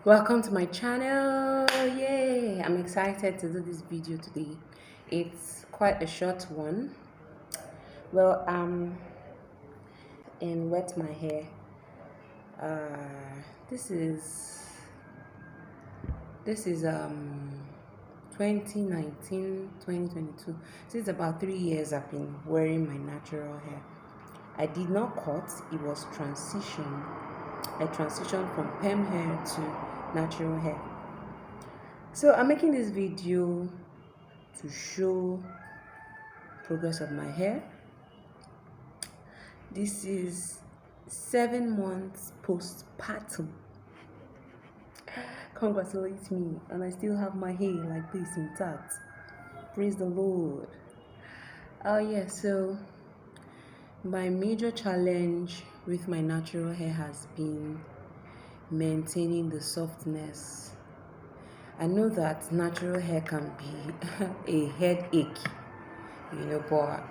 Welcome to my channel. Yay! I'm excited to do this video today. It's quite a short one. Well, and wet my hair. This is 2019, 2022. So it's about 3 years I've been wearing my natural hair. I did not cut, it was transition. I transitioned from perm hair to natural hair. So I'm making this video to show progress of my hair. This is 7 months postpartum. Congratulate me, and I still have my hair like this intact. Praise the Lord. Oh yeah, so my major challenge with my natural hair has been maintaining the softness. I know that natural hair can be a headache, but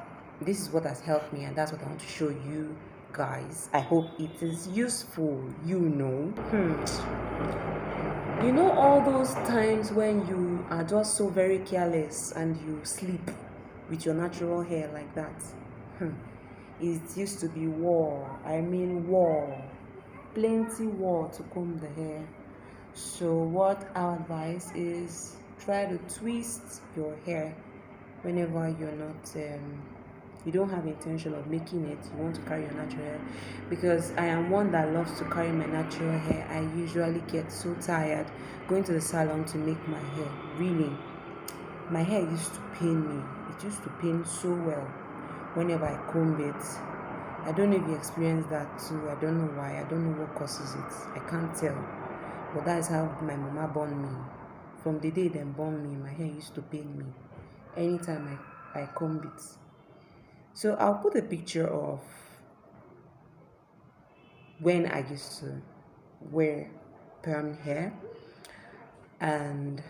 this is what has helped me, and that's what I want to show you guys. I hope it is useful. All those times when you are just so very careless and you sleep with your natural hair like that. It used to be war. Plenty war to comb the hair. So what our advice is, try to twist your hair whenever you don't have intention of making it, you want to carry your natural hair. Because I am one that loves to carry my natural hair. I usually get so tired going to the salon to make my hair. Really, my hair used to pain me. It used to pain so well whenever I comb it. I don't know if you experience that too. I don't know why. I don't know what causes it. I can't tell. But that is how my mama born me. From the day they born me, my hair used to pain me anytime I comb it. So I'll put a picture of when I used to wear perm hair, and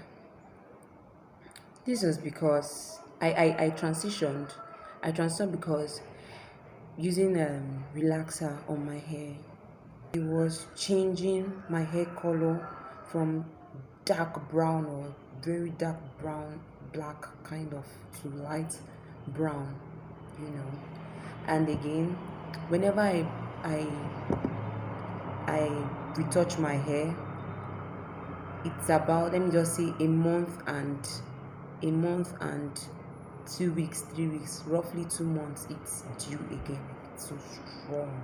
this was because I transitioned. I transitioned because using relaxer on my hair, it was changing my hair color from dark brown or very dark brown, black kind of, to light brown, and again, whenever I retouch my hair, it's about, let me just say, a month and 2 weeks, 3 weeks, roughly 2 months, it's due again. It's so strong.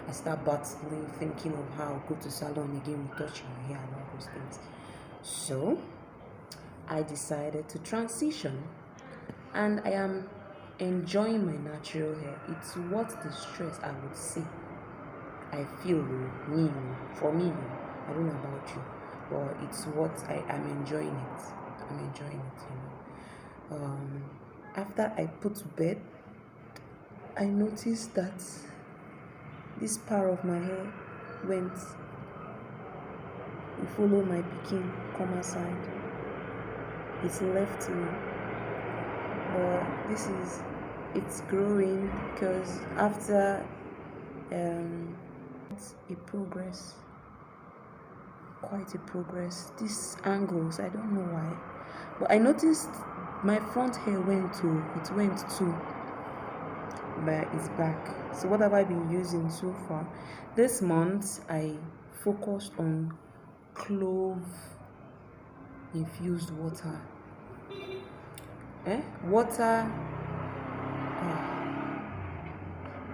I start battling, thinking of how I'll go to salon again, retouch my hair and all those things. So I decided to transition, and I am enjoying my natural hair. It's worth the stress, I would say. I feel for me, I don't know about you, but it's what I'm enjoying it. I'm enjoying it, After I put to bed, I noticed that this part of my hair went. You follow my pikin come aside. It's left me, but it's growing, because after it's quite a progress. These angles, I don't know why, but I noticed my front hair went too, but it's back. So what have I been using so far? This month I focused on clove infused water. Water,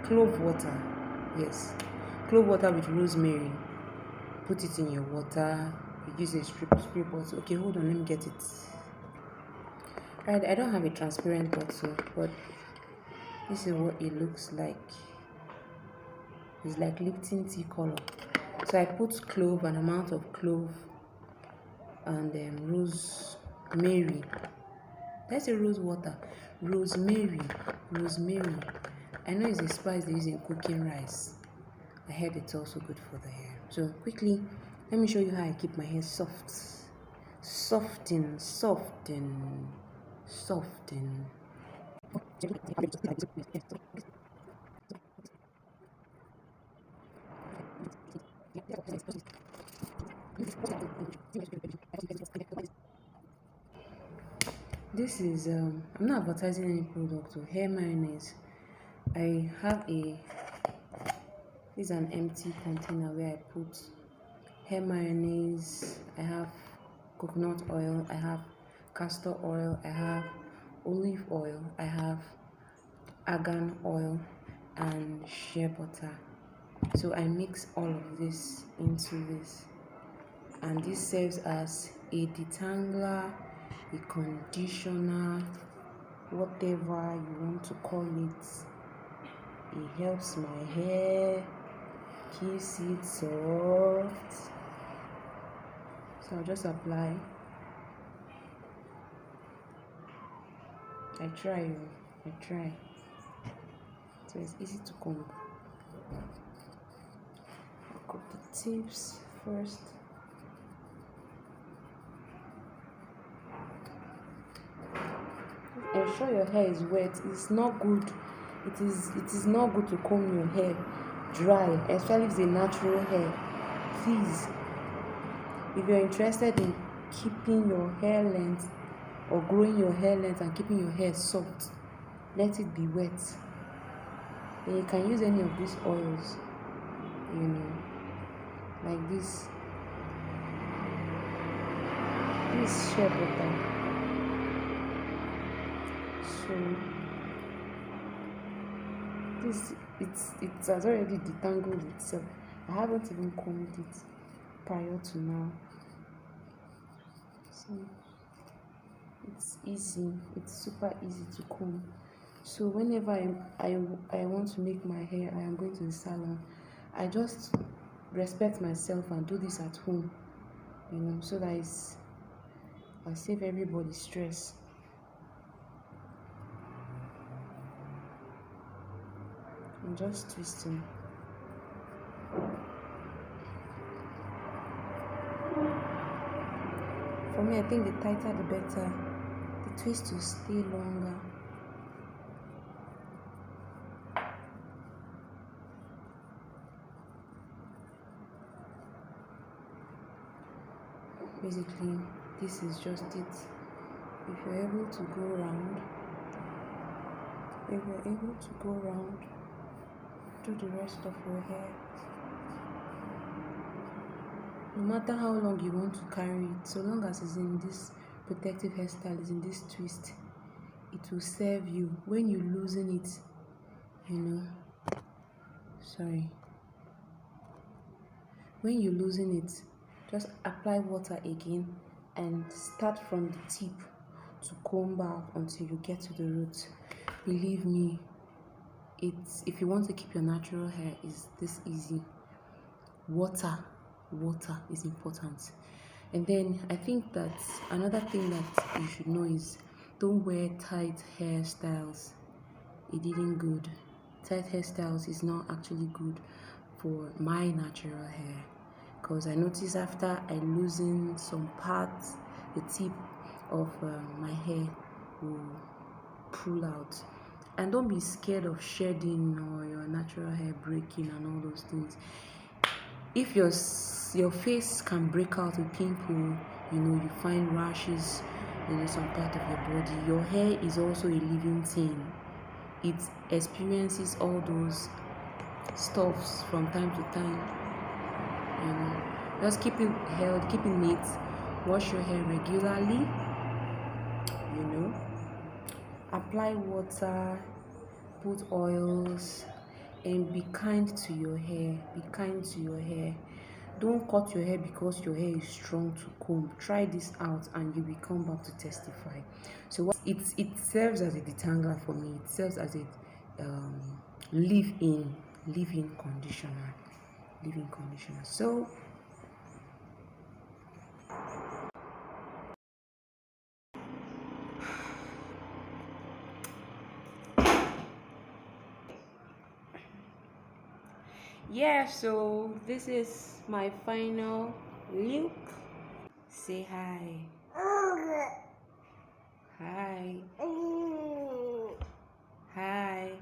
clove water, yes, clove water with rosemary. Put it in your water. You use a spray bottle. Okay, hold on, let me get it. Right, I don't have a transparent bottle, but this is what it looks like. It's like Lipton tea color. So I put clove, an amount of clove, and rosemary. That's a rose water. Rosemary. I know it's a spice they use in cooking rice. I heard it's also good for the hair. So quickly, let me show you how I keep my hair soft. Soften. This is I'm not advertising any product or hair mayonnaise. I have a this is an empty container where I put hair mayonnaise. I have coconut oil, I have castor oil, I have olive oil, I have argan oil and shea butter. So I mix all of this into this, and this serves as a detangler, a conditioner, whatever you want to call it. It helps my hair, keeps it soft. So I'll just apply. I try. So it's easy to comb. I'll cut the tips first. Ensure your hair is wet. It's not good. It is not good to comb your hair dry, especially if it's a natural hair. Please, if you're interested in keeping your hair length or growing your hair length and keeping your hair soft, let it be wet. And you can use any of these oils, like this. This shea butter. So this it has already detangled itself. I haven't even combed it prior to now. So it's easy. It's super easy to comb. So whenever I want to make my hair, I am going to the salon, I just respect myself and do this at home, so that I save everybody stress. I'm just twisting. For me, I think the tighter the better. The twist will stay longer. Basically, this is just it. If you're able to go round, do the rest of your hair. No matter how long you want to carry it, so long as it's in this protective hairstyle, is in this twist, it will serve you. When you loosen it, when you loosen it, just apply water again and start from the tip to comb back until you get to the root. Believe me, if you want to keep your natural hair, is this easy. Water is important. And then I think that another thing that you should know is don't wear tight hairstyles. It isn't good. Tight hairstyles is not actually good for my natural hair, because I notice after I loosen some parts, the tip of my hair will pull out. And don't be scared of shedding or your natural hair breaking and all those things. If your face can break out with pimple, you find rashes in some part of your body, your hair is also a living thing. It experiences all those stuffs from time to time. Just keep it held, keep it neat, wash your hair regularly, apply water, put oils, and be kind to your hair. Don't cut your hair because your hair is strong to comb. Try this out and you will come back to testify. So it serves as a detangler for me. It serves as a leave-in conditioner. So yeah, so this is my final look. Say hi. Hi. Hi.